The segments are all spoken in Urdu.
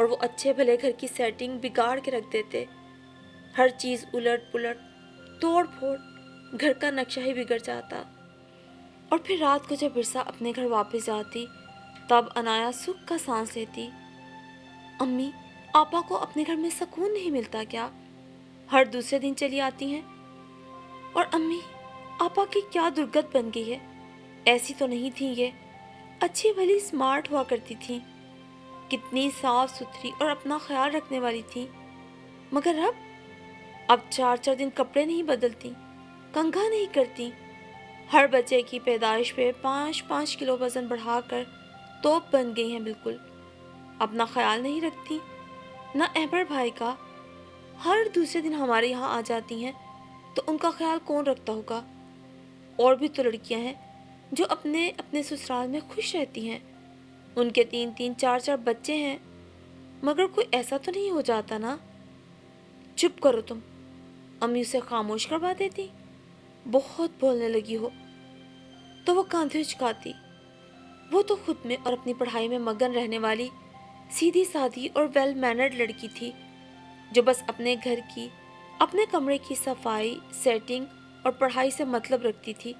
اور وہ اچھے بھلے گھر کی سیٹنگ بگاڑ کے رکھ دیتے. ہر چیز الٹ پلٹ توڑ پھوڑ، گھر کا نقشہ ہی بگڑ جاتا. اور پھر رات کو جب عرصا اپنے گھر واپس جاتی تب انایا سکھ کا سانس لیتی. امی، آپا کو اپنے گھر میں سکون نہیں ملتا کیا؟ ہر دوسرے دن چلی آتی ہیں. اور امی، آپا کی کیا درگت بن گئی ہے؟ ایسی تو نہیں تھی یہ، اچھی بھلی اسمارٹ ہوا کرتی تھی، کتنی صاف ستھری اور اپنا خیال رکھنے والی تھی. مگر اب 4 دن کپڑے نہیں بدلتی، کنگھا نہیں کرتی، ہر بچے کی پیدائش پہ 5 کلو وزن بڑھا کر توپ بن گئی ہیں بالکل. اپنا خیال نہیں رکھتی، نہ احمر بھائی کا. ہر دوسرے دن ہمارے یہاں آ جاتی ہیں تو ان کا خیال کون رکھتا ہوگا؟ اور بھی تو لڑکیاں ہیں جو اپنے سسرال میں خوش رہتی ہیں، ان کے 3 4 بچے ہیں، مگر کوئی ایسا تو نہیں ہو جاتا نا. چپ کرو تم، امی اسے خاموش کروا دیتی. بہت بولنے لگی ہو. تو وہ کاندھے اچکاتی. وہ تو خود میں اور اپنی پڑھائی میں مگن رہنے والی سیدھی سادھی اور ویل مینرڈ لڑکی تھی، جو بس اپنے گھر کی، اپنے کمرے کی صفائی، سیٹنگ اور پڑھائی سے مطلب رکھتی تھی،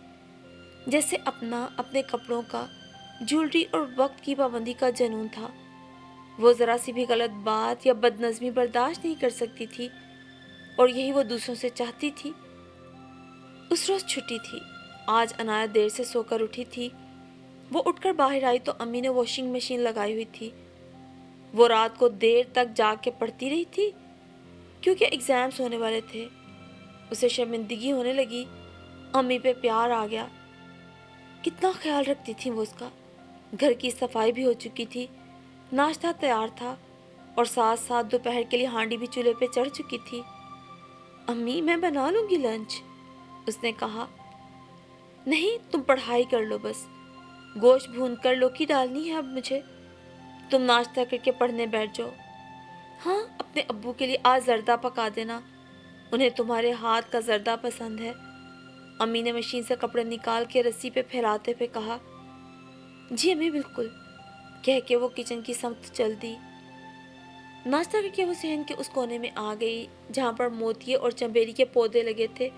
جیسے اپنے کپڑوں کا، جولری اور وقت کی پابندی کا جنون تھا. وہ ذرا سی بھی غلط بات یا بد نظمی برداشت نہیں کر سکتی تھی، اور یہی وہ دوسروں سے چاہتی تھی. اس روز چھٹی تھی. آج انایا دیر سے سو کر اٹھی تھی. وہ اٹھ کر باہر آئی تو امی نے واشنگ مشین لگائی ہوئی تھی. وہ رات کو دیر تک جاگ کے پڑھتی رہی تھی کیونکہ ایگزامز ہونے والے تھے. اسے شرمندگی ہونے لگی. امی پہ پیار آ گیا. کتنا خیال رکھتی تھی وہ اس کا. گھر کی صفائی بھی ہو چکی تھی، ناشتہ تیار تھا، اور ساتھ ساتھ دوپہر کے لیے ہانڈی بھی چولہے پہ چڑھ چکی تھی. امی، میں بنا لوں گی لنچ، اس نے کہا. نہیں، تم پڑھائی کر لو بس. گوشت بھون کر لوکی ڈالنی ہے اب مجھے. تم ناشتہ کر کے پڑھنے بیٹھ جاؤ. ہاں، اپنے ابو کے لیے آج زردہ پکا دینا، انہیں تمہارے ہاتھ کا زردہ پسند ہے. امی نے مشین سے کپڑے نکال کے رسی پہ پھیلاتے ہوئے کہا. جی امی، بالکل، کہہ کے وہ کچن کی سمت چل دی. ناشتہ کر کے وہ صحن کے اس کونے میں آ گئی جہاں پر موتیے اور چنبیلی کے پودے لگے تھے،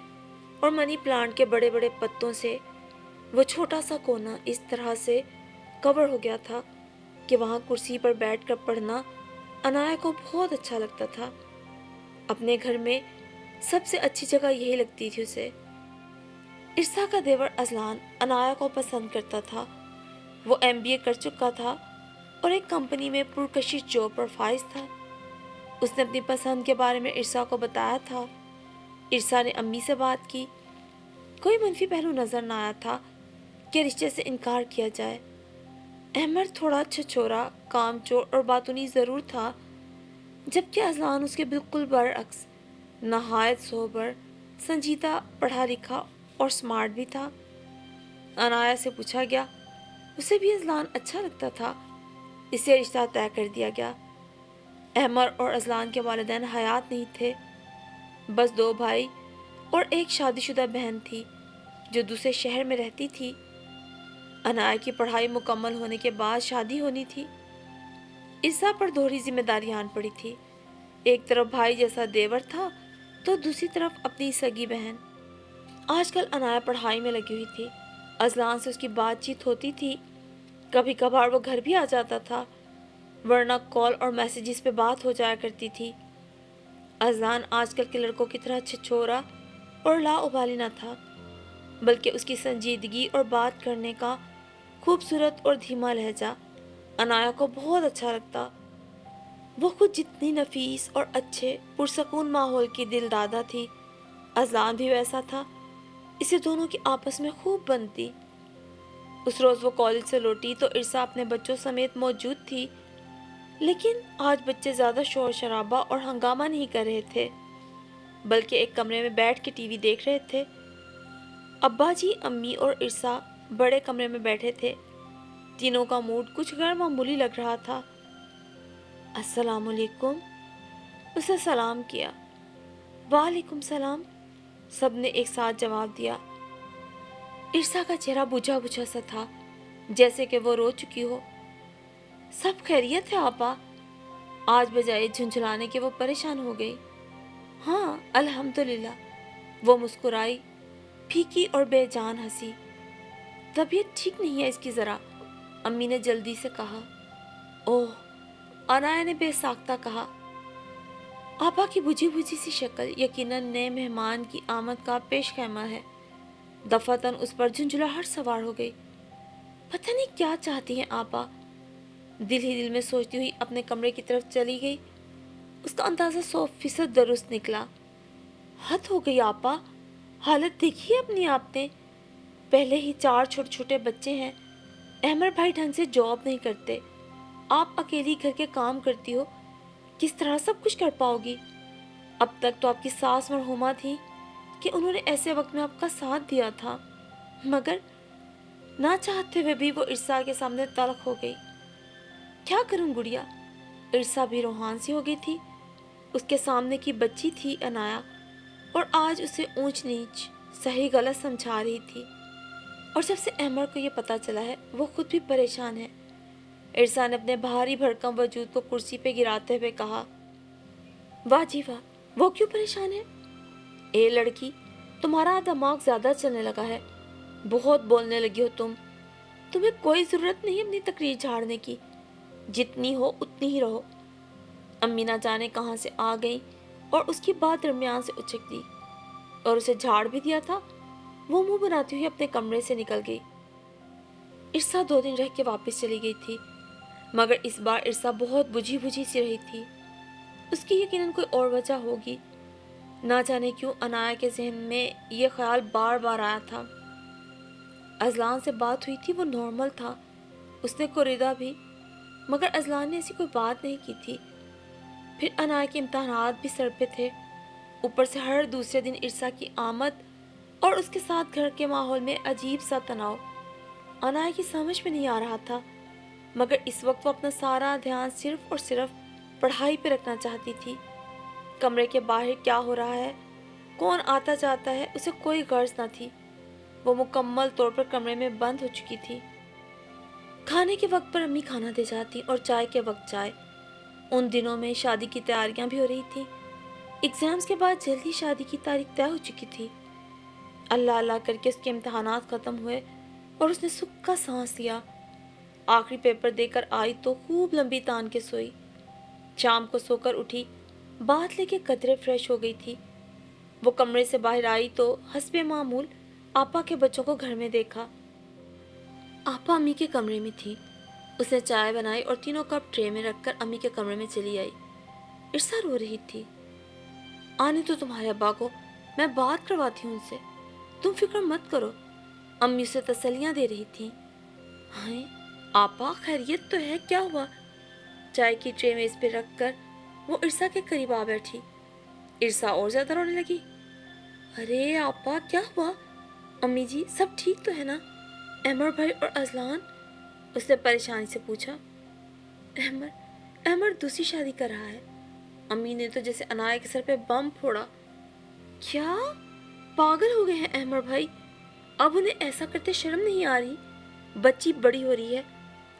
اور منی پلانٹ کے بڑے بڑے پتوں سے وہ چھوٹا سا کونا اس طرح سے کور ہو گیا تھا کہ وہاں کرسی پر بیٹھ کر پڑھنا انایا کو بہت اچھا لگتا تھا. اپنے گھر میں سب سے اچھی جگہ یہی لگتی تھی اسے. عرصا کا دیور اذلان انایا کو پسند کرتا تھا. وہ MBA کر چکا تھا اور ایک کمپنی میں پرکشش جاب پر فائز تھا. اس نے اپنی پسند کے بارے میں عرصا کو بتایا تھا. عرصا نے امی سے بات کی. کوئی منفی پہلو نظر نہ آیا تھا کہ رشتے سے انکار کیا جائے. احمد تھوڑا چھچورا، کام چور اور باتونی ضرور تھا، جبکہ اذلان اس کے بالکل برعکس نہایت سوبر، سنجیدہ، پڑھا لکھا اور سمارٹ بھی تھا. انایا سے پوچھا گیا. اسے بھی اذلان اچھا لگتا تھا. اسے رشتہ طے کر دیا گیا. احمد اور اذلان کے والدین حیات نہیں تھے، بس 2 بھائی اور ایک شادی شدہ بہن تھی جو دوسرے شہر میں رہتی تھی. انایا کی پڑھائی مکمل ہونے کے بعد شادی ہونی تھی. عرصا پر دوہری ذمہ داریاں آن پڑی تھی. ایک طرف بھائی جیسا دیور تھا تو دوسری طرف اپنی سگی بہن. آج کل انایا پڑھائی میں لگی ہوئی تھی. اذلان سے اس کی بات چیت ہوتی تھی. کبھی کبھار وہ گھر بھی آ جاتا تھا، ورنہ کال اور میسیجز پہ بات ہو جایا کرتی تھی. اذلان آج کل کے لڑکوں کی طرح چھچورا اور لا ابالی نہ تھا، بلکہ اس کی سنجیدگی اور بات کرنے کا خوبصورت اور دھیما لہجہ انایا کو بہت اچھا لگتا. وہ خود جتنی نفیس اور اچھے پرسکون ماحول کی دل دادا تھی، اذلان بھی ویسا تھا. اسے دونوں کی آپس میں خوب بنتی. اس روز وہ کالج سے لوٹی تو عرصا اپنے بچوں سمیت موجود تھی، لیکن آج بچے زیادہ شور شرابہ اور ہنگامہ نہیں کر رہے تھے، بلکہ ایک کمرے میں بیٹھ کے ٹی وی دیکھ رہے تھے. ابا جی، امی اور عرصا بڑے کمرے میں بیٹھے تھے. تینوں کا موڈ کچھ غیر معمولی لگ رہا تھا. السلام علیکم، اسے سلام کیا. وعلیکم السلام، سب نے ایک ساتھ جواب دیا. عرصا کا چہرہ بجھا بجھا سا تھا، جیسے کہ وہ رو چکی ہو. سب خیریت ہے آپا؟ آج بجائے جھنجھلانے کے وہ پریشان ہو گئی۔ ہاں الحمدللہ، وہ مسکرائی، پھیکی اور بے جان ہنسی۔ طبیعت ٹھیک نہیں ہے اس کی ذرا، امی نے جلدی سے کہا۔ اوہ، انایا نے بے ساختہ کہا۔ آپا کی بجھی بجھی سی شکل یقیناً نئے مہمان کی آمد کا پیش خیمہ ہے۔ دفعتاً اس پر جھنجھلاہٹ سوار ہو گئی۔ پتہ نہیں کیا چاہتی ہیں آپا، دل ہی دل میں سوچتی ہوئی اپنے کمرے کی طرف چلی گئی۔ اس کا اندازہ 100% درست نکلا۔ حد ہو گئی آپا، حالت دیکھی ہے اپنی آپ نے، پہلے ہی 4 چھوٹے چھوٹے بچے ہیں، احمر بھائی ڈھنگ سے جاب نہیں کرتے، آپ اکیلی گھر کے کام کرتی ہو، کس طرح سب کچھ کر پاؤ گی؟ اب تک تو آپ کی ساس مرحومہ تھی کہ انہوں نے ایسے وقت میں آپ کا ساتھ دیا تھا، مگر نہ چاہتے ہوئے بھی وہ ارسا کے سامنے تلخ ہو گئی۔ کیا کروں گڑیا؟ ارسا بھی روحان سی ہو گئی تھی۔ اس کے سامنے کی بچی تھی انایا، اور آج اسے اونچ نیچ صحیح غلط سمجھا رہی تھی، اور جب سے احمر کو یہ پتا چلا ہے وہ خود بھی پریشان ہے۔ ارسا نے اپنے بھاری بھرکم وجود کو کرسی پہ گراتے ہوئے کہا، واہ جی واہ، وہ کیوں پریشان ہے؟ اے لڑکی، تمہارا دماغ زیادہ چلنے لگا ہے، بہت بولنے لگی ہو تمہیں کوئی ضرورت نہیں اپنی تقریر جھاڑنے کی، جتنی ہو اتنی ہی رہو۔ امی نہ جانے کہاں سے آ گئی اور اس کی بات درمیان سے اچک دی، اور اسے جھاڑ بھی دیا تھا۔ وہ منہ بناتی ہوئی اپنے کمرے سے نکل گئی۔ ارسا 2 دن رہ کے واپس چلی گئی تھی، مگر اس بار ارسا بہت بجھی بجھی سی رہی تھی۔ اس کی یقیناً کوئی اور وجہ ہوگی، نہ جانے کیوں انایا کے ذہن میں یہ خیال بار بار آیا تھا۔ اذلان سے بات ہوئی تھی، وہ نارمل تھا، اس نے کوریدا بھی، مگر اذلان نے ایسی کوئی بات نہیں کی تھی۔ پھر انایا کے امتحانات بھی سر پہ تھے، اوپر سے ہر دوسرے دن ارسا کی آمد اور اس کے ساتھ گھر کے ماحول میں عجیب سا تناؤ۔ انایا کی سمجھ میں نہیں آ رہا تھا، مگر اس وقت وہ اپنا سارا دھیان صرف اور صرف پڑھائی پہ رکھنا چاہتی تھی۔ کمرے کے باہر کیا ہو رہا ہے، کون آتا جاتا ہے، اسے کوئی غرض نہ تھی۔ وہ مکمل طور پر کمرے میں بند ہو چکی تھی۔ کھانے کے وقت پر امی کھانا دے جاتی اور چائے کے وقت چائے۔ ان دنوں میں شادی کی تیاریاں بھی ہو رہی تھی، ایگزامز کے بعد جلدی شادی کی تاریخ طے ہو چکی تھی۔ اللہ اللہ کر کے اس کے امتحانات ختم ہوئے اور اس نے سکھ کا سانس لیا۔ آخری پیپر دے کر آئی تو خوب لمبی تان کے سوئی۔ شام کو سو کر اٹھی، بات لے کے قدرے فریش ہو گئی تھی۔ وہ کمرے سے باہر آئی تو حسب معمول آپا کے بچوں کو گھر میں دیکھا۔ آپا امی کے کمرے میں تھی۔ اس نے چائے بنائی اور تینوں کپ ٹرے میں رکھ کر امی کے کمرے میں چلی آئی۔ ارسا رو رہی تھی۔ آنے تو تمہارے ابا کو، میں بات کرواتی ہوں ان سے، تم فکر مت کرو، امی اسے تسلیاں دے رہی تھیں۔ ہائے آپا، خیریت تو ہے، کیا ہوا؟ چائے کی ٹرے میں اس پہ رکھ کر وہ ارسا کے قریب آ بیٹھی۔ ارسا اور زیادہ رونے لگی۔ ارے آپا کیا ہوا؟ امی جی سب ٹھیک تو ہے نا؟ احمر بھائی اور اذلان؟ اس نے پریشانی سے پوچھا۔ احمر دوسری شادی کر رہا ہے۔ امی نے تو جیسے انایا کے سر پہ بم پھوڑا۔ کیا؟ پاگل ہو گئے ہیں احمر بھائی؟ اب انہیں ایسا کرتے شرم نہیں آ رہی؟ بچی بڑی ہو رہی ہے،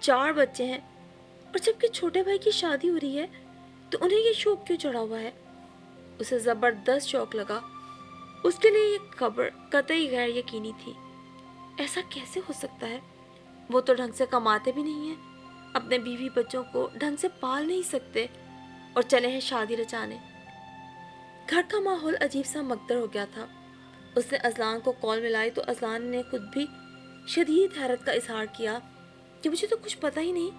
4 بچے ہیں، اور جب کہ چھوٹے بھائی کی شادی ہو رہی ہے تو انہیں یہ شوق کیوں چڑھا ہوا ہے؟ اسے زبردست شوق لگا۔ اس کے لیے یہ خبر قطعی غیر یقینی تھی۔ ایسا کیسے ہو سکتا ہے؟ وہ تو ڈھنگ سے کماتے بھی نہیں ہیں، اپنے بیوی بچوں کو ڈھنگ سے پال نہیں سکتے، اور چلے ہیں شادی رچانے۔ گھر کا ماحول عجیب سا مگدر ہو گیا تھا۔ اس نے اذلان کو کال ملائی تو اذلان نے خود بھی شدید حیرت کا اظہار کیا کہ مجھے تو کچھ پتہ ہی نہیں،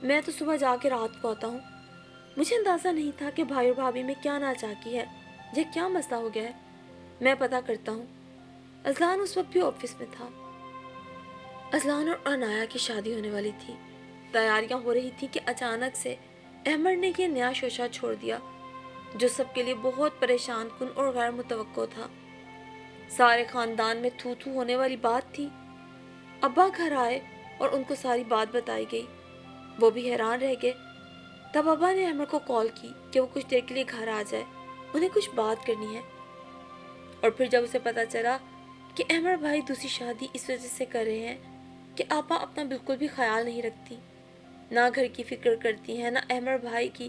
میں تو صبح جا کے رات کو آتا ہوں، مجھے اندازہ نہیں تھا کہ بھائی اور بھابھی میں کیا ناچاکی ہے، یہ کیا مسئلہ ہو گیا ہے، میں پتہ کرتا ہوں۔ اذلان اس وقت بھی آفس میں تھا۔ اذلان اور انایا کی شادی ہونے والی تھی، تیاریاں ہو رہی تھی کہ اچانک سے احمد نے یہ نیا شوشہ چھوڑ دیا جو سب کے لیے بہت پریشان کن اور غیر متوقع تھا۔ سارے خاندان میں تھو تھو ہونے والی بات تھی۔ ابا گھر آئے اور ان کو ساری بات بتائی گئی، وہ بھی حیران رہ گئے۔ تب ابا نے احمد کو کال کی کہ وہ کچھ دیر کے لیے گھر آ جائے، انہیں کچھ بات کرنی ہے۔ اور پھر جب اسے پتا چلا کہ احمد بھائی دوسری شادی اس وجہ سے کر رہے ہیں کہ آپا اپنا بالکل بھی خیال نہیں رکھتی، نہ گھر کی فکر کرتی ہیں نہ احمد بھائی کی،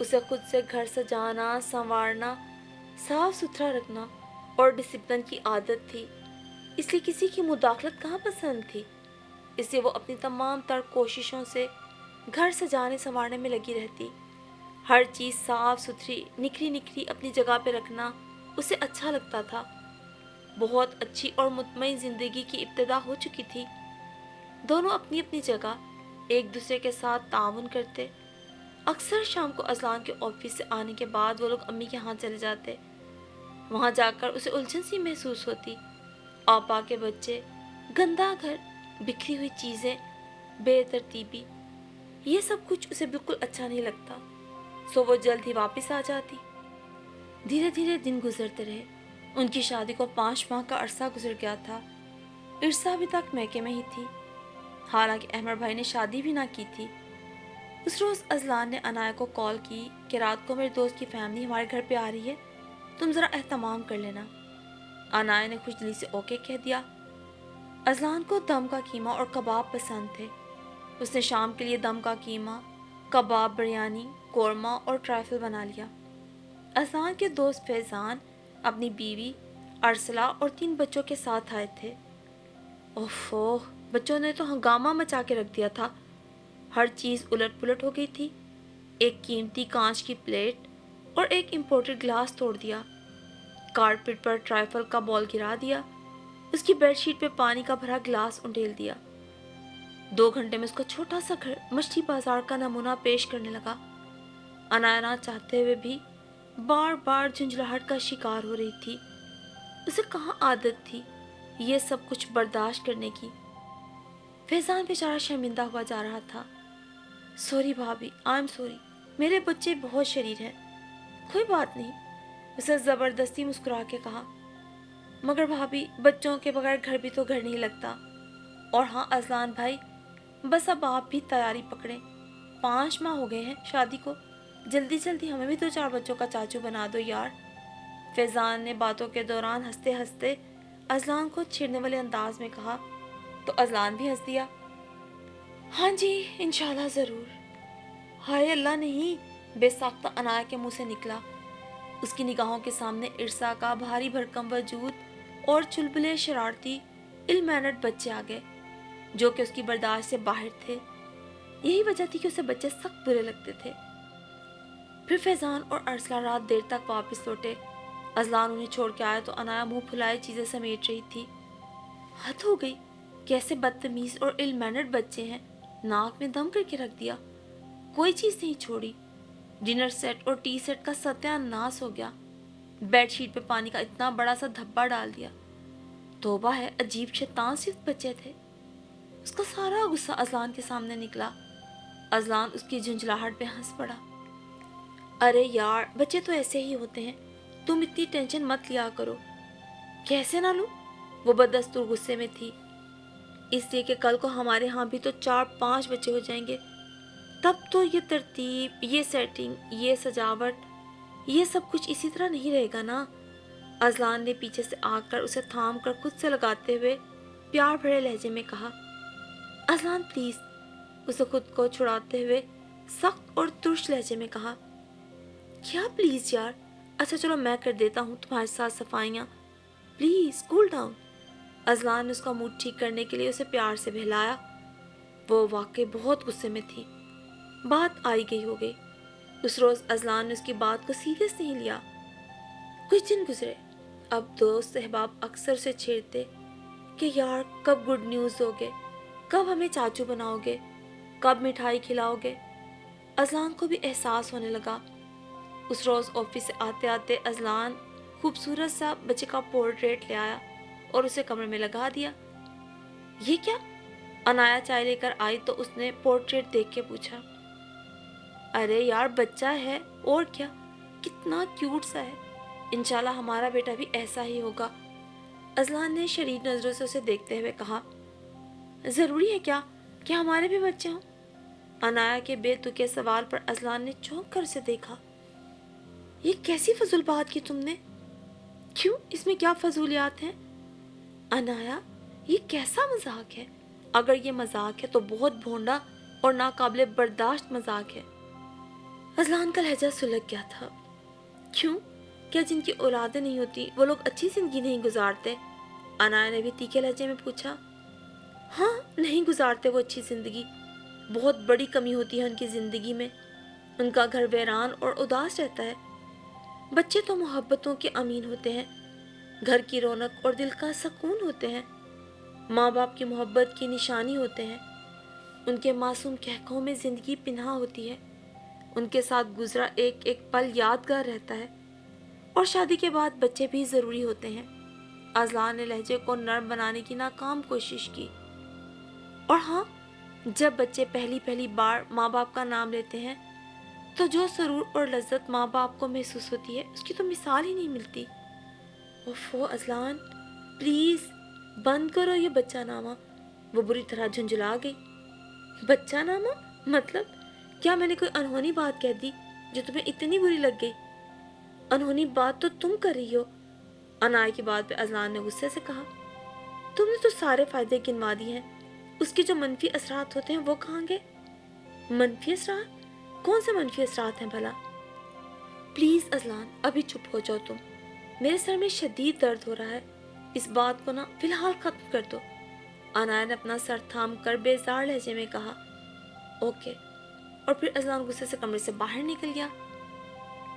اسے خود سے گھر سجانا، سنوارنا، صاف ستھرا رکھنا اور ڈسپلن کی عادت تھی، اس لیے کسی کی مداخلت کہاں پسند تھی۔ اس لیے وہ اپنی تمام تر کوششوں سے گھر سجانے سنوارنے میں لگی رہتی۔ ہر چیز صاف ستھری، نکھری نکھری اپنی جگہ پہ رکھنا اسے اچھا لگتا تھا۔ بہت اچھی اور مطمئن زندگی کی ابتدا ہو چکی تھی۔ دونوں اپنی اپنی جگہ ایک دوسرے کے ساتھ تعاون کرتے۔ اکثر شام کو اذلان کے آفس سے آنے کے بعد وہ لوگ امی کے ہاں چلے جاتے۔ وہاں جا کر اسے الجھن سی محسوس ہوتی۔ آپا کے بچے، گندا گھر، بکھری ہوئی چیزیں، بے ترتیبی، یہ سب کچھ اسے بالکل اچھا نہیں لگتا۔ سو وہ جلد ہی واپس آ جاتی۔ دھیرے دھیرے دن گزرتے رہے۔ ان کی شادی کو 5 ماہ کا عرصہ گزر گیا تھا۔ ارسا ابھی تک میکے میں ہی تھی، حالانکہ احمد بھائی نے شادی بھی نہ کی تھی۔ اس روز اذلان نے عنایا کو کال کی کہ رات کو میرے دوست کی فیملی ہمارے گھر پہ آ رہی ہے، تم ذرا اہتمام کر لینا۔ عنایا نے خوش دلی سے اوکے کہہ دیا۔ اذلان کو دم کا قیمہ اور کباب پسند تھے۔ اس نے شام کے لیے دم کا قیمہ، کباب، بریانی، قورمہ اور ٹرائفل بنا لیا۔ اذلان کے دوست فیضان اپنی بیوی ارسلہ اور 3 بچوں کے ساتھ آئے تھے۔ اوفو، بچوں نے تو ہنگامہ مچا کے رکھ دیا تھا۔ ہر چیز الٹ پلٹ ہو گئی تھی۔ ایک قیمتی کانچ کی پلیٹ اور ایک امپورٹڈ گلاس توڑ دیا۔ کارپیٹ پر ٹرائفل کا بال گرا دیا۔ اس کی بیڈ شیٹ پہ پانی کا بھرا گلاس انڈیل دیا۔ 2 گھنٹے میں اس کا چھوٹا سا گھر مچھلی بازار کا نمونہ پیش کرنے لگا۔ عنایا نہ چاہتے ہوئے بھی بار بار جھنجھلاہٹ کا شکار ہو رہی تھی۔ اسے کہاں عادت تھی یہ سب کچھ برداشت کرنے کی۔ فیضان بیچارہ شرمندہ ہوا جا رہا تھا۔ سوری بھابھی، آئی ایم سوری، میرے بچے بہت شریر ہیں۔ کوئی بات نہیں، اس نے زبردستی مسکرا کے کہا۔ مگر بھابھی، بچوں کے بغیر گھر بھی تو گھر نہیں لگتا۔ اور ہاں اذلان بھائی، بس اب آپ بھی تیاری پکڑیں، 5 ماہ ہو گئے ہیں شادی کو، جلدی جلدی ہمیں بھی 2-4 بچوں کا چاچو بنا دو یار۔ فیضان نے باتوں کے دوران ہنستے ہنستے اذلان کو چھیڑنے والے انداز میں کہا، تو اذلان بھی ہنس دیا۔ ہاں جی، انشاءاللہ ضرور۔ ہائے اللہ نہیں، بے ساختہ عنایا کے منہ سے نکلا۔ اس کی نگاہوں کے سامنے ارسا کا بھاری بھرکم وجود اور چلبلے شرارتی ill mannered بچے آ گئے جو کہ اس کی برداشت سے باہر تھے۔ یہی وجہ تھی کہ اسے بچے سخت برے لگتے تھے۔ پھر فیضان اور ارسلہ رات دیر تک واپس لوٹے۔ اذلان انہیں چھوڑ کے آیا تو عنایا منہ پھلائے چیزیں سمیٹ رہی تھی۔ حد ہو گئی، کیسے بدتمیز اور ill mannered بچے ہیں، ناک میں دم کر کے رکھ دیا، کوئی چیز نہیں چھوڑی۔ ڈنر سیٹ اور ٹی سیٹ کا ستیہ ناس ہو گیا۔ بیڈ شیٹ پہ پانی کا اتنا بڑا سا دھبا ڈال دیا۔ توبہ ہے، عجیب شیطان صرف بچے تھے۔ اس کا سارا غصہ اذلان کے سامنے نکلا۔ اذلان اس کی جھنجھلاہٹ پہ ہنس پڑا۔ ارے یار، بچے تو ایسے ہی ہوتے ہیں، تم اتنی ٹینشن مت لیا کرو۔ کیسے نہ لوں؟ وہ بدستور غصے میں تھی۔ اس لیے کہ کل کو ہمارے ہاں بھی تو 4-5 بچے ہو جائیں گے، تب تو یہ ترتیب، یہ سیٹنگ، یہ سجاوٹ، یہ سب کچھ اسی طرح نہیں رہے گا نا۔ اذلان نے پیچھے سے آ کر اسے تھام کر خود سے لگاتے ہوئے پیار بھرے لہجے میں کہا۔ اذلان پلیز، اسے خود کو چھڑاتے ہوئے سخت اور ترش لہجے میں کہا۔ کیا پلیز یار؟ اچھا چلو میں کر دیتا ہوں تمہارے ساتھ صفائیاں، پلیز کول ڈاؤن۔ اذلان نے اس کا موڈ ٹھیک کرنے کے لیے اسے پیار سے بہلایا۔ وہ واقعی بہت غصے میں تھی۔ بات آئی گئی ہو گئی۔ اس روز اذلان نے اس کی بات کو سیریس نہیں لیا۔ کچھ دن گزرے۔ اب دوست احباب اکثر سے چھیڑتے کہ یار کب گڈ نیوز دوگے، کب ہمیں چاچو بناؤ گے، کب مٹھائی کھلاؤ گے۔ اذلان کو بھی احساس ہونے لگا۔ اس روز آفس سے آتے آتے اذلان خوبصورت سا بچے کا پورٹریٹ لے آیا اور اسے کمرے میں لگا دیا۔ یہ کیا؟ عنایا چائے لے کر آئی تو اس نے پورٹریٹ دیکھ کے پوچھا۔ ارے یار، بچہ ہے اور کیا، کتنا کیوٹ سا ہے، انشاءاللہ ہمارا بیٹا بھی ایسا ہی ہوگا۔ اذلان نے شریر نظروں سے اسے دیکھتے ہوئے کہا۔ ضروری ہے کیا کہ ہمارے بھی بچے ہوں؟ عنایا کے بے تکے سوال پر اذلان نے چونک کر اسے دیکھا۔ یہ کیسی فضول بات کی تم نے؟ کیوں، اس میں کیا فضولیات ہیں؟ عنایا، یہ کیسا مذاق ہے؟ اگر یہ مذاق ہے تو بہت بھونڈا اور ناقابل برداشت مذاق ہے۔ اذلان کا لہجہ سلگ گیا تھا. کیوں؟ کیا جن کی اولادیں نہیں ہوتی وہ لوگ اچھی زندگی نہیں گزارتے؟ عنایا نے بھی تیکھے لہجے میں پوچھا. ہاں نہیں گزارتے وہ اچھی زندگی. بہت بڑی کمی ہوتی ہے ان کی زندگی میں. ان کا گھر ویران اور اداس رہتا ہے. بچے تو محبتوں کے امین ہوتے ہیں، گھر کی رونق اور دل کا سکون ہوتے ہیں، ماں باپ کی محبت کی نشانی ہوتے ہیں. ان کے معصوم کہکوں میں زندگی پنہاں ہوتی ہے. ان کے ساتھ گزرا ایک ایک پل یادگار رہتا ہے. اور شادی کے بعد بچے بھی ضروری ہوتے ہیں. اذلان نے لہجے کو نرم بنانے کی ناکام کوشش کی. اور ہاں، جب بچے پہلی بار ماں باپ کا نام لیتے ہیں تو جو سرور اور لذت ماں باپ کو محسوس ہوتی ہے اس کی تو مثال ہی نہیں ملتی. اوفو اذلان، پلیز بند کرو یہ بچہ نامہ. وہ بری طرح جھنجھلا گئی. بچہ نامہ؟ مطلب کیا میں نے کوئی انہونی بات کہہ دی جو تمہیں اتنی بری لگ گئی؟ انہونی بات تو تم کر رہی ہو. عنایا کی بات پہ اذلان نے غصے سے کہا. تم نے تو سارے فائدے گنوا دیے ہیں، اس کے جو منفی اثرات ہوتے ہیں وہ کہاں گئے؟ منفی اثرات؟ کون سے منفی اثرات ہیں بھلا؟ پلیز اذلان ابھی چپ ہو جاؤ تم. میرے سر میں شدید درد ہو رہا ہے. اس بات کو نا فی الحال ختم کر دو. عنایا نے اپنا سر تھام کر بیزار لہجے میں کہا. اوکے. اور پھر اذلان غصے سے کمرے سے باہر نکل گیا.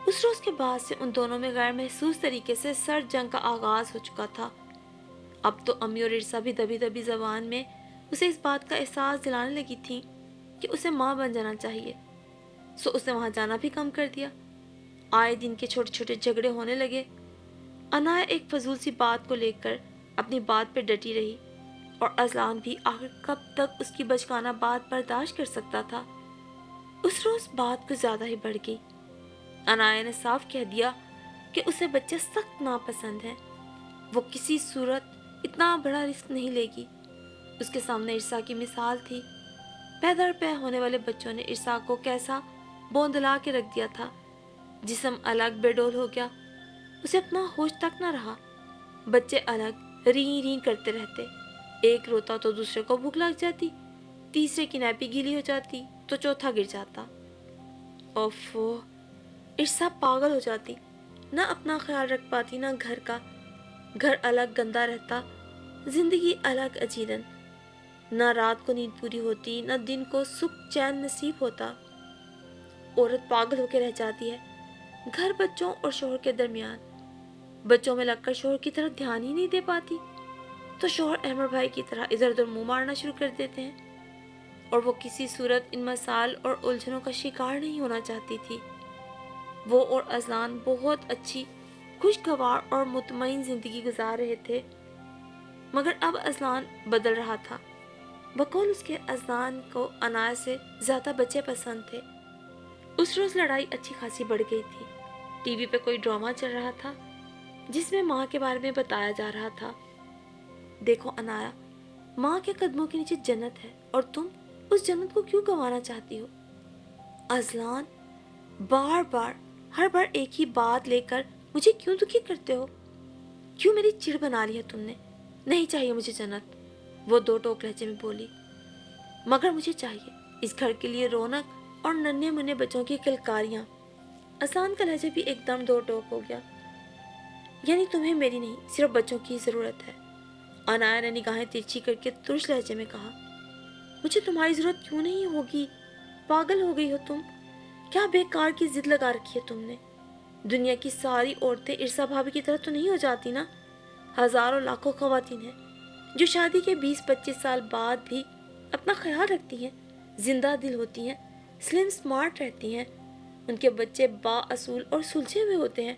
اس روز کے بعد سے ان دونوں میں غیر محسوس طریقے سے سرد جنگ کا آغاز ہو چکا تھا. اب تو امی اور ارسا بھی دبی دبی زبان میں اسے اس بات کا احساس دلانے لگی تھی کہ اسے ماں بن جانا چاہیے. سو اسے وہاں جانا بھی کم کر دیا. آئے دن کے چھوٹے چھوٹے جھگڑے ہونے لگے. عنایا ایک فضول سی بات کو لے کر اپنی بات پہ ڈٹی رہی اور اذلان بھی آخر کب تک اس کی بچکانہ بات برداشت کر سکتا تھا. اس روز بات کچھ زیادہ ہی بڑھ گئی. عنایا نے صاف کہہ دیا کہ اسے بچے سخت ناپسند ہیں. وہ کسی صورت اتنا بڑا رسک نہیں لے گی. اس کے سامنے ارسا کی مثال تھی. پے در پے ہونے والے بچوں نے ارسا کو کیسا بوندلا کے رکھ دیا تھا. جسم الگ بے ڈول ہو گیا. اسے اپنا ہوش تک نہ رہا. بچے الگ ری ری کرتے رہتے. ایک روتا تو دوسرے کو بھوک لگ جاتی، تیسرے کی نیپی گیلی ہو جاتی تو چوتھا گر جاتا. اوفو، ارسا پاگل ہو جاتی. نہ اپنا خیال رکھ پاتی نہ گھر کا. گھر الگ گندا رہتا، زندگی الگ اجیرن. نہ رات کو نیند پوری ہوتی نہ دن کو سکھ چین نصیب ہوتا. عورت پاگل ہو کے رہ جاتی ہے گھر، بچوں اور شوہر کے درمیان. بچوں میں لگ کر شوہر کی طرف دھیان ہی نہیں دے پاتی تو شوہر احمد بھائی کی طرح ادھر ادھر منہ مارنا شروع کر دیتے ہیں. اور وہ کسی صورت ان مسائل اور الجھنوں کا شکار نہیں ہونا چاہتی تھی. وہ اور اذلان بہت اچھی، خوشگوار اور مطمئن زندگی گزار رہے تھے. مگر اب اذلان بدل رہا تھا. بقول اس کے اذلان کو عنایا سے زیادہ بچے پسند تھے. اس روز لڑائی اچھی خاصی بڑھ گئی تھی. ٹی وی پہ کوئی ڈرامہ چل رہا تھا جس میں ماں کے بارے میں بتایا جا رہا تھا. دیکھو عنایا، ماں کے قدموں کے نیچے جنت ہے اور تم اس جنت کو کیوں گنوانا چاہتی ہو؟ اذلان، ہر بار ایک ہی بات لے کر مجھے کیوں دکھی کرتے ہو؟ کیوں میری چڑ بنا لی ہے تم نے؟ نہیں چاہیے مجھے جنت، وہ دو ٹوک لہجے میں بولی. مگر مجھے چاہیے اس گھر کے لیے رونق اور ننھے منھے بچوں کی کلکاریاں. اذلان کا لہجہ بھی ایک دم دو ٹوک ہو گیا. یعنی تمہیں میری نہیں صرف بچوں کی ضرورت ہے؟ عنایا نے نگاہیں ترچھی کر کے ترش لہجے میں کہا. مجھے تمہاری ضرورت کیوں نہیں ہوگی؟ پاگل ہو گئی ہو تم؟ کیا بیکار کی ضد لگا رکھی ہے تم نے؟ دنیا کی ساری عورتیں ارسا بھابھی کی طرح تو نہیں ہو جاتی نا. ہزاروں لاکھوں خواتین ہیں جو شادی کے 20-25 سال بعد بھی اپنا خیال رکھتی ہیں، زندہ دل ہوتی ہیں، سلم سمارٹ رہتی ہیں. ان کے بچے با اصول اور سلجھے ہوئے ہوتے ہیں.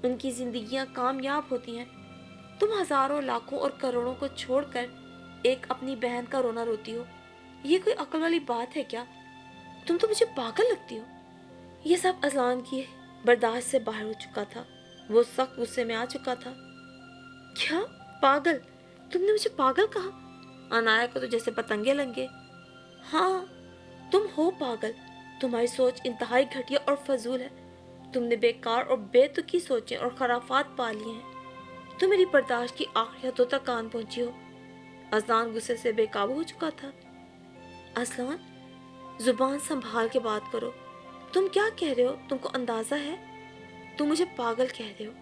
ان کی زندگیاں کامیاب ہوتی ہیں. تم ہزاروں لاکھوں اور کروڑوں کو چھوڑ کر ایک اپنی بہن کا رونا روتی ہو. یہ کوئی عقل والی بات ہے کیا؟ تم تو مجھے پاگل لگتی ہو. یہ سب اذلان کی برداشت سے باہر ہو چکا تھا. وہ سخت غصے میں آ چکا تھا. کیا پاگل؟ تم نے مجھے پاگل کہا؟ عنایا کو تو جیسے پتنگے لگے. ہاں تم ہو پاگل. تمہاری سوچ انتہائی گھٹیا اور فضول ہے. تم نے بیکار اور بے تکی سوچیں اور خرافات پا لیے ہیں. تم میری برداشت کی آخری حدوں تک کان پہنچی ہو. اذلان غصے سے بے قابو ہو چکا تھا. اذلان، زبان سنبھال کے بات کرو. تم کیا کہہ رہے ہو؟ تم کو اندازہ ہے؟ تم مجھے پاگل کہہ رہے ہو؟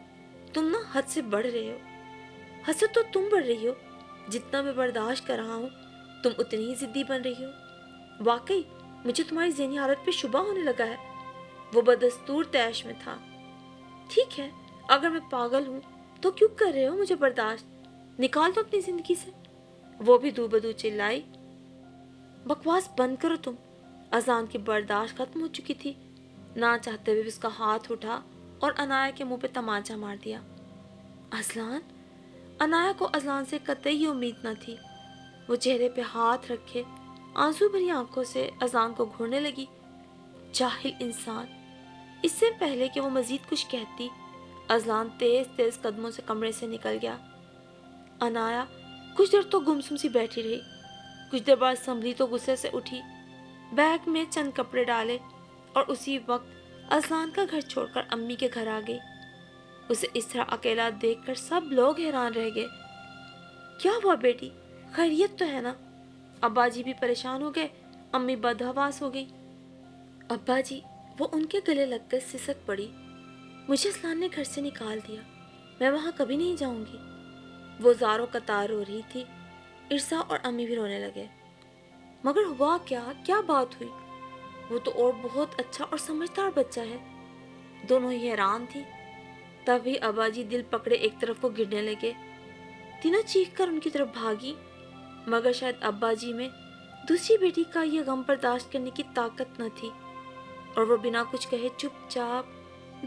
تم نا حد سے بڑھ رہے ہو۔ حد سے تو تم بڑھ رہی ہو، جتنا میں برداشت کر رہا ہوں تم اتنی ہی ضدی بن رہی ہو۔ واقعی مجھے تمہاری ذہنی حالت پہ شبہ ہونے لگا ہے۔ وہ بدستور طیش میں تھا۔ ٹھیک ہے، اگر میں پاگل ہوں تو کیوں کر رہے ہو مجھے برداشت؟ نکال دو اپنی زندگی سے۔ وہ بھی دو بدو چلائی۔ بکواس بند کرو تم۔ اذان کی برداشت ختم ہو چکی تھی۔ نہ چاہتے ہوئے اس کا ہاتھ اٹھا اور عنایا کے منہ پہ تمانچہ مار دیا۔ اذلان؟ عنایا کو اذلان سے قطعی امید نہ تھی۔ وہ چہرے پہ ہاتھ رکھے آنسو بھری آنکھوں سے اذان کو گھورنے لگی۔ جاہل انسان! اس سے پہلے کہ وہ مزید کچھ کہتی، اذلان تیز تیز قدموں سے کمرے سے نکل گیا۔ عنایا کچھ دیر تو گمسم سی بیٹھی رہی۔ کچھ دیر بعد سنبھلی تو غصے سے اٹھی، بیگ میں چند کپڑے ڈالے اور اسی وقت اذلان کا گھر چھوڑ کر امی کے گھر آ گئی۔ اسے اس طرح اکیلا دیکھ کر سب لوگ حیران رہ گئے۔ کیا ہوا بیٹی؟ خیریت تو ہے نا؟ ابا جی بھی پریشان ہو گئے، امی بدحواس ہو گئی۔ ابا جی؟ وہ ان کے گلے لگ کر سسک پڑی۔ مجھے اذلان نے گھر سے نکال دیا، میں وہاں کبھی نہیں جاؤں گی۔ وہ زاروں قطار رو رہی تھی۔ ارسا اور امی بھی رونے لگے۔ مگر ہوا کیا؟ کیا بات ہوئی؟ وہ تو اور بہت اچھا اور سمجھدار بچہ ہے۔ دونوں ہی حیران تھی۔ تبھی ابا جی دل پکڑے ایک طرف کو گرنے لگے۔ تینوں چیخ کر ان کی طرف بھاگی، مگر شاید ابا جی میں دوسری بیٹی کا یہ غم برداشت کرنے کی طاقت نہ تھی، اور وہ بنا کچھ کہے چپ چاپ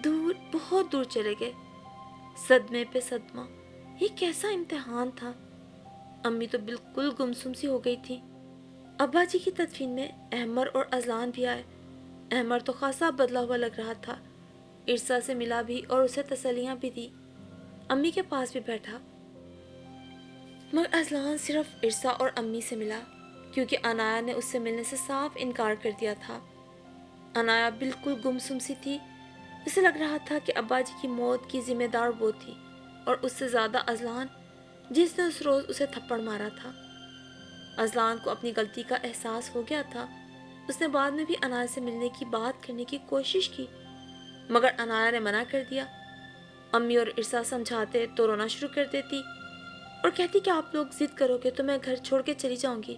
دور، بہت دور چلے گئے۔ صدمے پہ صدمہ، یہ کیسا امتحان تھا۔ امی تو بالکل گمسم سی ہو گئی تھی۔ ابا جی کی تدفین میں احمر اور اذلان بھی آئے۔ احمر تو خاصا بدلا ہوا لگ رہا تھا۔ ارسا سے ملا بھی اور اسے تسلیاں بھی دی، امی کے پاس بھی بیٹھا۔ مگر اذلان صرف ارسا اور امی سے ملا، کیونکہ عنایا نے اس سے ملنے سے صاف انکار کر دیا تھا۔ عنایا بالکل گمسم سی تھی۔ اسے لگ رہا تھا کہ ابا جی کی موت کی ذمہ دار وہ تھی، اور اس سے زیادہ اذلان، جس نے اس روز اسے تھپڑ مارا تھا۔ اذلان کو اپنی غلطی کا احساس ہو گیا تھا۔ اس نے بعد میں بھی عنایا سے ملنے کی بات کرنے کی کوشش کی، مگر عنایا نے منع کر دیا۔ امی اور ارسا سمجھاتے تو رونا شروع کر دیتی اور کہتی کہ آپ لوگ ضد کرو گے تو میں گھر چھوڑ کے چلی جاؤں گی۔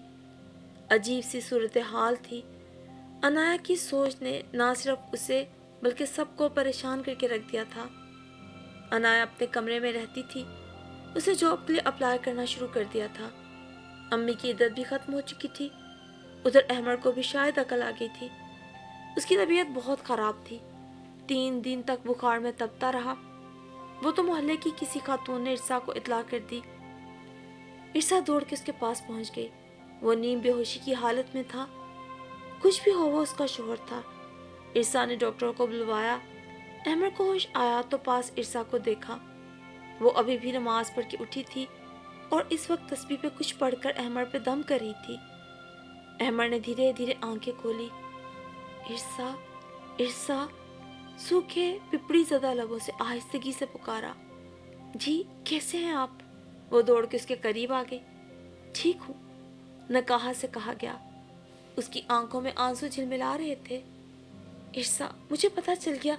عجیب سی صورتحال تھی۔ عنایا کی سوچ نے نہ صرف اسے بلکہ سب کو پریشان کر کے رکھ دیا تھا۔ عنایا اپنے کمرے میں رہتی تھی۔ اسے جاب کے لیے اپلائی کرنا شروع کر دیا تھا۔ امی کی عدت بھی ختم ہو چکی تھی۔ ادھر احمد کو بھی شاید عقل آ گئی تھی۔ اس کی طبیعت بہت خراب تھی۔ 3 دن تک بخار میں تپتا رہا۔ وہ تو محلے کی کسی خاتون نے ارسا کو اطلاع کر دی۔ ارسا دوڑ کے اس کے پاس پہنچ گئی۔ وہ نیم بے ہوشی کی حالت میں تھا۔ کچھ بھی ہو وہ اس کا شوہر تھا۔ ارسا نے ڈاکٹر کو بلوایا۔ احمد کو ہوش آیا تو پاس ارسا کو دیکھا۔ وہ ابھی بھی نماز پڑھ کے اٹھی تھی اور اس وقت تسبیح پہ کچھ پڑھ کر احمد پہ دم کر رہی تھی۔ احمد نے دھیرے دھیرے آنکھیں کھولی۔ ارسا، ارسا، سوکھے پپڑی زدہ لبوں سے آہستگی سے پکارا۔ جی کیسے ہیں آپ؟ وہ دوڑ کے اس کے قریب آ گئی۔ ٹھیک ہوں، نکاہت سے کہا گیا۔ اس کی آنکھوں میں آنسو جھلملا رہے تھے۔ ارسا، مجھے پتا چل گیا،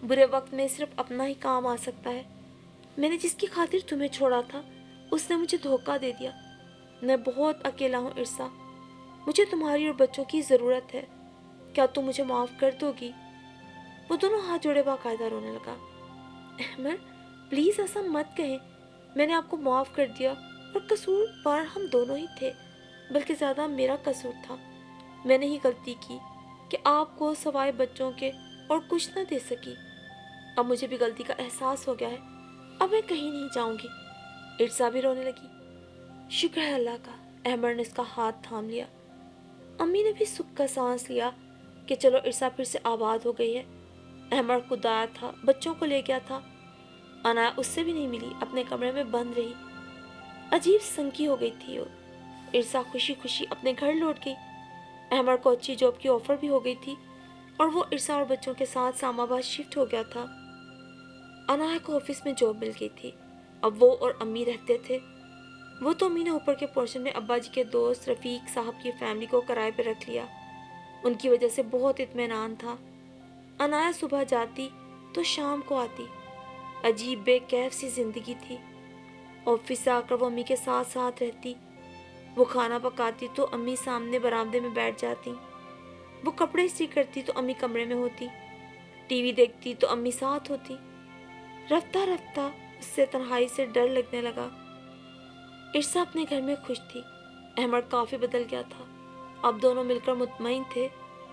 برے وقت میں صرف اپنا ہی کام آ سکتا ہے۔ میں نے جس کی خاطر تمہیں چھوڑا تھا اس نے مجھے دھوکہ دے دیا۔ میں بہت اکیلا ہوں ارسا، مجھے تمہاری اور بچوں کی ضرورت ہے۔ کیا تم مجھے معاف کر دو گی؟ وہ دونوں ہاتھ جوڑے باقاعدہ رونے لگا۔ احمد پلیز ایسا مت کہیں، میں نے آپ کو معاف کر دیا اور قصور بار ہم دونوں ہی تھے، بلکہ زیادہ میرا قصور تھا۔ میں نے ہی غلطی کی کہ آپ کو سوائے بچوں کے اور کچھ نہ دے سکی۔ اب مجھے بھی غلطی کا احساس ہو گیا ہے، اب میں کہیں نہیں جاؤں گی۔ ارسا بھی رونے لگی۔ شکر ہے اللہ کا، احمد نے اس کا ہاتھ تھام لیا۔ امی نے بھی سکھ کا سانس لیا کہ چلو ارسا پھر سے آباد ہو گئی ہے۔ احمد خود آیا تھا، بچوں کو لے گیا تھا۔ عنایا اس سے بھی نہیں ملی، اپنے کمرے میں بند رہی۔ عجیب سنکی ہو گئی تھی وہ۔ ارسا خوشی خوشی اپنے گھر لوٹ گئی۔ احمد کو اچھی جاب کی آفر بھی ہو گئی تھی اور وہ ارسا اور بچوں کے ساتھ اسلام آباد شفٹ ہو گیا تھا۔ عنایا کو آفس میں جاب مل گئی تھی۔ اب وہ اور امی رہتے تھے۔ وہ تو امی نے اوپر کے پورشن میں ابا جی کے دوست رفیق صاحب کی فیملی کو کرائے پہ رکھ لیا۔ ان کی وجہ سے بہت اطمینان تھا۔ عنایا صبح جاتی تو شام کو آتی. عجیب بے کیف سی زندگی تھی. آفس سے آ کر وہ امی کے ساتھ ساتھ رہتی. وہ کھانا پکاتی تو امی سامنے برآمدے میں بیٹھ جاتی. وہ کپڑے استری کرتی تو امی کمرے میں ہوتی. ٹی وی دیکھتی تو امی ساتھ ہوتی. رفتہ رفتہ اس سے تنہائی سے ڈر لگنے لگا. عرصہ اپنے گھر میں خوش تھی. احمد کافی بدل گیا تھا. اب دونوں مل کر مطمئن تھے.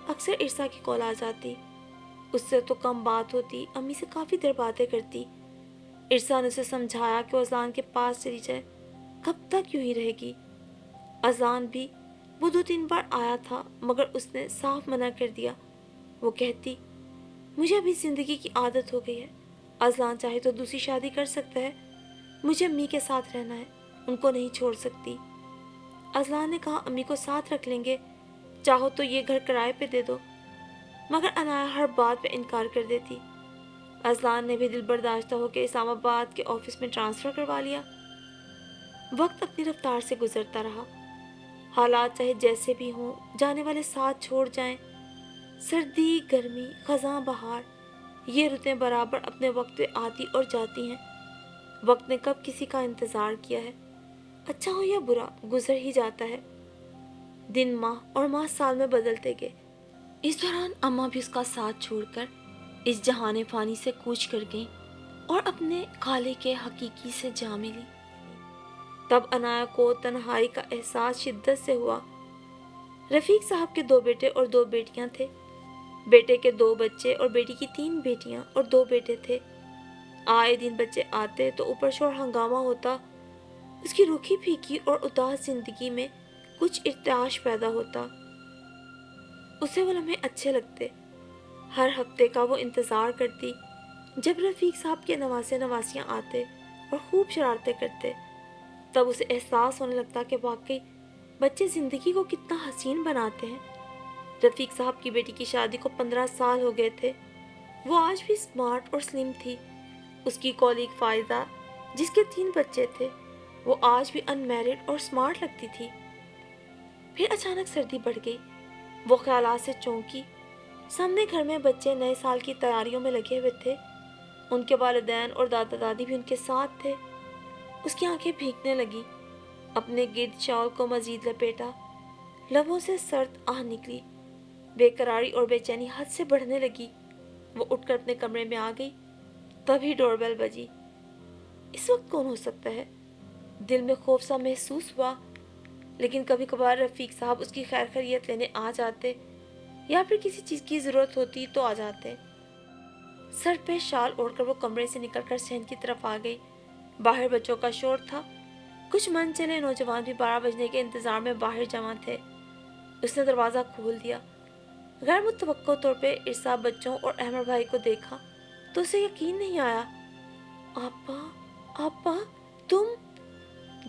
اکثر عرصہ کی کال آ جاتی. اس سے تو کم بات ہوتی. امی سے کافی دیر باتیں کرتی. عرصہ نے اسے سمجھایا کہ وہ اذان کے پاس چلی جائے. کب تک یوں ہی رہے گی؟ اذان بھی وہ 2-3 بار آیا تھا مگر اس نے صاف منع کر دیا. وہ کہتی مجھے ابھی زندگی کی عادت ہو گئی ہے. اذان چاہے تو دوسری شادی کر سکتا ہے. مجھے امی کے ساتھ رہنا ہے. ان کو نہیں چھوڑ سکتی. اذان نے کہا امی کو ساتھ رکھ لیں گے. چاہو تو یہ گھر کرائے پہ دے دو. مگر عنایا ہر بات پہ انکار کر دیتی. اذان نے بھی دل برداشتہ ہو کے اسلام آباد کے آفس میں ٹرانسفر کروا لیا. وقت اپنی رفتار سے گزرتا رہا. حالات چاہے جیسے بھی ہوں جانے والے ساتھ چھوڑ جائیں. سردی گرمی خزاں بہار یہ رتیں برابر اپنے وقت پہ آتی اور جاتی ہیں. وقت نے کب کسی کا انتظار کیا ہے؟ اچھا ہو یا برا گزر ہی جاتا ہے. دن ماہ اور ماہ سال میں بدلتے گئے. اس دوران اماں بھی اس کا ساتھ چھوڑ کر اس جہان فانی سے کوچ کر گئیں اور اپنے خالق کے حقیقی سے جا ملی. تب عنایا کو تنہائی کا احساس شدت سے ہوا. رفیق صاحب کے 2 بیٹے اور 2 بیٹیاں تھے. بیٹے کے 2 بچے اور بیٹی کی 3 بیٹیاں اور 2 بیٹے تھے. آئے دن بچے آتے تو اوپر شور ہنگامہ ہوتا. اس کی روکھی پھیکی اور اداس زندگی میں کچھ ارتعاش پیدا ہوتا. اسے وہ لمحے اچھے لگتے. ہر ہفتے کا وہ انتظار کرتی جب رفیق صاحب کے نواسے نواسیاں آتے اور خوب شرارتیں کرتے. تب اسے احساس ہونے لگتا کہ واقعی بچے زندگی کو کتنا حسین بناتے ہیں. رفیق صاحب کی بیٹی کی شادی کو 15 سال ہو گئے تھے. وہ آج بھی اسمارٹ اور سلم تھی. اس کی کولیگ فائزہ جس کے 3 بچے تھے وہ آج بھی ان میرڈ اور اسمارٹ لگتی تھی. پھر اچانک سردی بڑھ گئی. وہ خیالات سے چونکی. سامنے گھر میں بچے نئے سال کی تیاریوں میں لگے ہوئے تھے. ان کے والدین اور دادا دادی بھی ان کے ساتھ تھے. اس کی آنکھیں بھیگنے لگی. اپنے گرد شال کو مزید لپیٹا. لبوں سے سرد آہ نکلی. بے قراری اور بے چینی حد سے بڑھنے لگی. وہ اٹھ کر اپنے کمرے میں آ گئی. تبھی ڈور بیل بجی. اس وقت کون ہو سکتا ہے؟ دل میں خوف سا محسوس ہوا. لیکن کبھی کبھار رفیق صاحب اس کی خیر خیریت لینے آ جاتے یا پھر کسی چیز کی ضرورت ہوتی تو آ جاتے. سر پہ شال اوڑھ کر وہ کمرے سے نکل کر صحن کی طرف آ گئی. باہر بچوں کا شور تھا. کچھ من چلے نوجوان بھی 12 بجنے کے انتظار میں باہر جمع تھے. اس نے دروازہ کھول دیا. غیر متوقع طور پہ عرصہ بچوں اور احمد بھائی کو دیکھا تو اسے یقین نہیں آیا. آپا آپا تم؟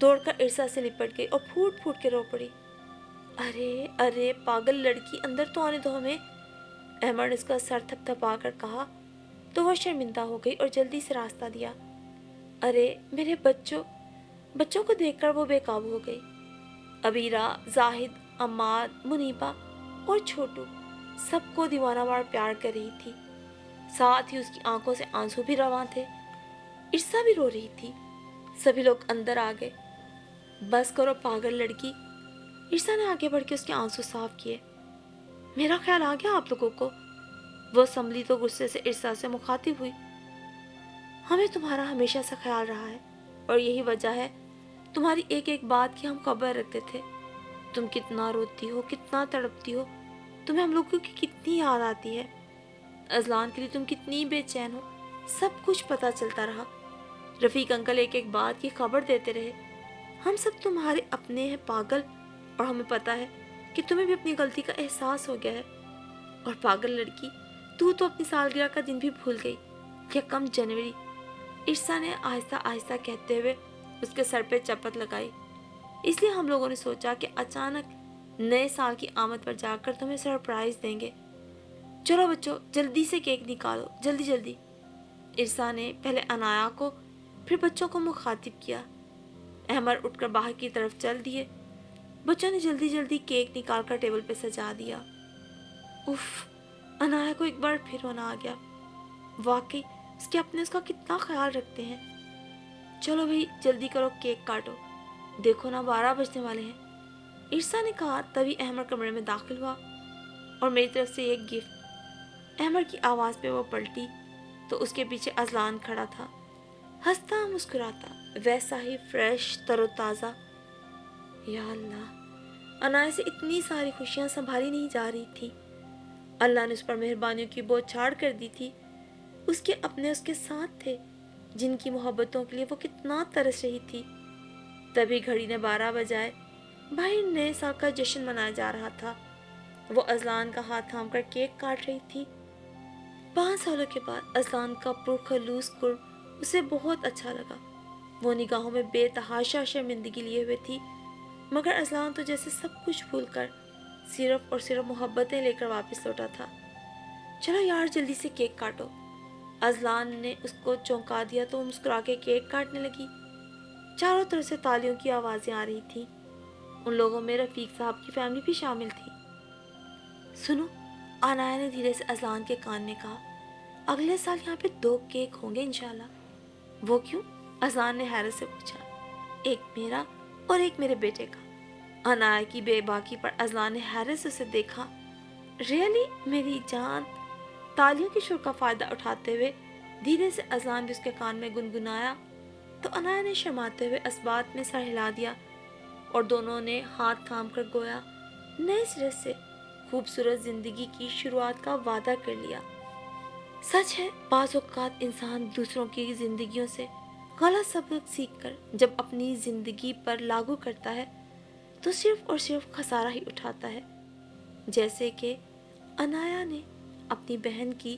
دوڑ کر عرصہ سے لپٹ گئی اور پھوٹ پھوٹ کے رو پڑی. ارے ارے پاگل لڑکی اندر تو آنے دو ہمیں. احمد نے اس کا سر تھپ تھپا کر کہا تو وہ شرمندہ ہو گئی اور جلدی سے راستہ دیا. ارے میرے بچوں کو دیکھ کر وہ بے قابو ہو گئی. ابیرہ زاہد عماد منیبہ اور چھوٹو سب کو دیوانہ وار پیار کر رہی تھی. ساتھ ہی اس کی آنکھوں سے آنسو بھی رواں تھے. عرصہ بھی رو رہی تھی. سبھی لوگ اندر آ گئے. بس کرو پاگل لڑکی. عرصہ نے آگے بڑھ کے اس کے آنسو صاف کیے. میرا خیال آ گیا آپ لوگوں کو؟ وہ سنبھلی تو غصے سے عرصہ سے مخاطب ہوئی. ہمیں تمہارا ہمیشہ سے خیال رہا ہے اور یہی وجہ ہے تمہاری ایک ایک بات کی ہم خبر رکھتے تھے. تم کتنا روتی ہو کتنا تڑپتی ہو. تمہیں ہم لوگوں کی کتنی یاد آتی ہے. اذلان کے لیے تم کتنی بے چین ہو. سب کچھ پتہ چلتا رہا. رفیق انکل ایک ایک بات کی خبر دیتے رہے. ہم سب تمہارے اپنے ہیں پاگل. اور ہمیں پتہ ہے کہ تمہیں بھی اپنی غلطی کا احساس ہو گیا ہے. اور پاگل لڑکی تو اپنی سالگرہ کا دن بھی بھول گئی. 1 جنوری. عرصہ نے آہستہ آہستہ کہتے ہوئے اس کے سر پہ چپت لگائی. اس لیے ہم لوگوں نے سوچا کہ اچانک نئے سال کی آمد پر جا کر تمہیں سرپرائز دیں گے. چلو بچوں جلدی سے کیک نکالو جلدی جلدی. عرصہ نے پہلے عنایا کو پھر بچوں کو مخاطب کیا. احمد اٹھ کر باہر کی طرف چل دیے. بچوں نے جلدی جلدی کیک نکال کر ٹیبل پہ سجا دیا. اف انایا کو ایک بار پھر رونا آ گیا۔ واقعی اس کے اپنے اس کا کتنا خیال رکھتے ہیں۔ چلو بھائی جلدی کرو، کیک کاٹو، دیکھو نا 12 بجنے والے ہیں، عرصا نے کہا۔ تبھی احمر کمرے میں داخل ہوا اور میری طرف سے ایک گفٹ۔ احمر کی آواز پہ وہ پلٹی تو اس کے پیچھے اذلان کھڑا تھا، ہنستا مسکراتا، ویسا ہی فریش تر و تازہ۔ یا اللہ، انایا سے اتنی ساری خوشیاں سنبھالی نہیں جا رہی تھی۔ اللہ نے اس پر مہربانیوں کی بوچھاڑ کر دی تھی۔ اس کے اپنے اس کے ساتھ تھے، جن کی محبتوں کے لیے وہ کتنا ترس رہی تھی۔ تبھی گھڑی نے 12 بجائے، باہر نئے سال کا جشن منایا جا رہا تھا۔ وہ اذلان کا ہاتھ تھام کر کیک کاٹ رہی تھی۔ 5 سالوں کے بعد اذلان کا پرخلوص قرب اسے بہت اچھا لگا۔ وہ نگاہوں میں بے تحاشا شرمندگی لیے ہوئے تھی، مگر اذلان تو جیسے سب کچھ بھول کر صرف اور صرف محبتیں لے کر واپس لوٹا تھا۔ چلو یار جلدی سے کیک کاٹو۔ اذلان نے اس کو چونکا دیا تو وہ مسکرا کے کیک کاٹنے لگی۔ چاروں طرف سے تالیوں کی آوازیں آ رہی تھیں۔ ان لوگوں میں رفیق صاحب کی فیملی بھی شامل تھی۔ سنو، انایا نے دھیرے سے اذلان کے کان میں کہا، اگلے سال یہاں پہ 2 کیک ہوں گے انشاءاللہ۔ وہ کیوں؟ اذلان نے حیرت سے پوچھا۔ ایک میرا اور ایک میرے بیٹے کا۔ انایا کی بے باکی پر اذلان نے حیرت سے اسے دیکھا۔ ریئلی میری جان؟ تالیوں کے شور کا فائدہ اٹھاتے ہوئے دھیرے سے اذلان بھی اس کے کان میں گنگنایا تو انایا نے شرماتے ہوئے اسبات میں سر ہلا دیا اور دونوں نے ہاتھ تھام کر گویا نئے سرے سے خوبصورت زندگی کی شروعات کا وعدہ کر لیا۔ سچ ہے، بعض اوقات انسان دوسروں کی زندگیوں سے غلط سبق سیکھ کر جب اپنی زندگی پر لاگو کرتا ہے تو صرف اور صرف خسارہ ہی اٹھاتا ہے، جیسے کہ انایا نے اپنی بہن کی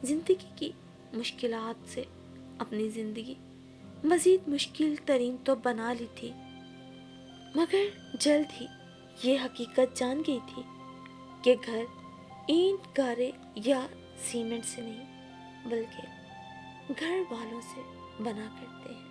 زندگی کی مشکلات سے اپنی زندگی مزید مشکل ترین تو بنا لی تھی، مگر جلد ہی یہ حقیقت جان گئی تھی کہ گھر اینٹ گارے یا سیمنٹ سے نہیں بلکہ گھر والوں سے بنا کرتے ہیں۔